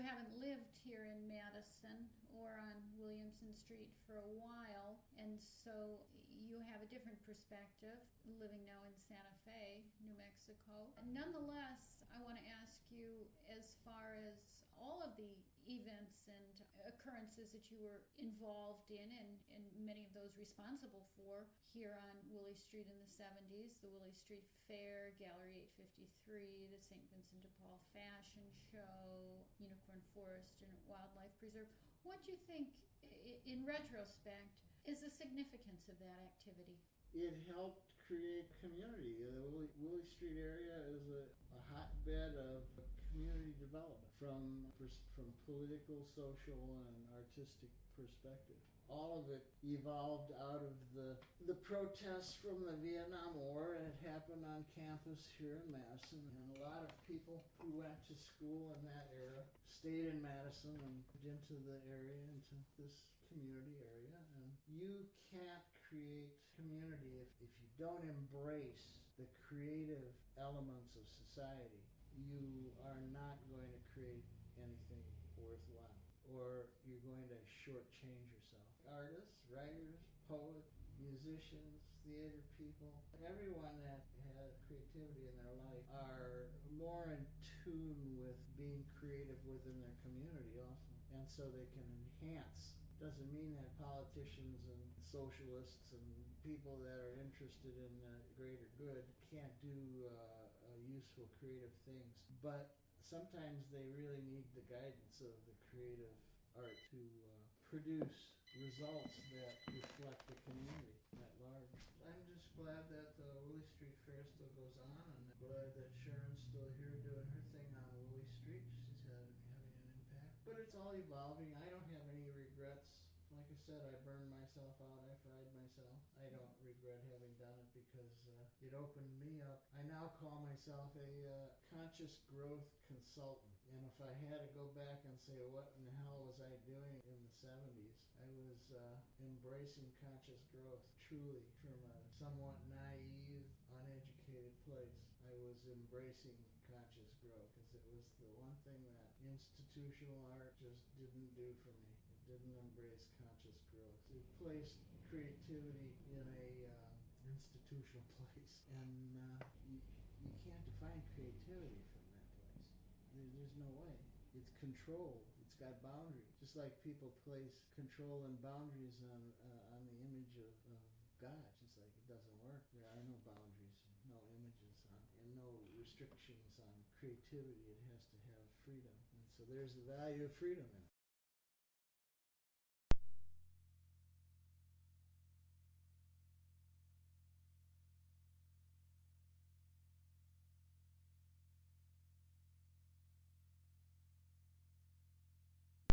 haven't lived here in Madison or on Williamson Street for a while, and so you have a different perspective living now in Santa Fe, New Mexico. Nonetheless, I want to ask you, as far as all of the events and occurrences that you were involved in, and many of those responsible for here on Willy Street in the 70s, the Willy Street Fair, Gallery 853, the St. Vincent de Paul Fashion Show, Unicorn Forest and Wildlife Preserve. What do you think, in retrospect, is the significance of that activity? It helped create community. The Willy Street area is a hotbed of community development from political, social, and artistic perspective. All of it evolved out of the protests from the Vietnam War. It happened on campus here in Madison, and a lot of people who went to school in that era stayed in Madison and moved into the area, into this community area. And you can't create community if you don't embrace the creative elements of society. You are not going to create anything worthwhile, or you're going to shortchange yourself. Artists, writers, poets, musicians, theater people, everyone that has creativity in their life are more in tune with being creative within their community also. And so they can enhance. Doesn't mean that politicians and socialists and people that are interested in the greater good can't do useful creative things, but sometimes they really need the guidance of the creative art to produce results that reflect the community at large. I'm just glad that the Willy Street Fair still goes on, and glad that Sharon's still here doing her thing on Willy Street. She's having an impact. But it's all evolving. I don't have any regrets. Like I said, I burned myself out, I fried myself. I don't regret having done it because it opened me up. I now call myself a conscious growth consultant. And if I had to go back and say, what in the hell was I doing in the 70s? I was embracing conscious growth, truly, from a somewhat naive, uneducated place. I was embracing conscious growth because it was the one thing that institutional art just didn't do for me. It didn't embrace conscious growth. It placed creativity in a institutional place, and you can't define creativity from that place. There's no way. It's controlled. It's got boundaries. Just like people place control and boundaries on the image of God. It's just like it doesn't work. There are no boundaries, no images and no restrictions on creativity. It has to have freedom. And so there's the value of freedom in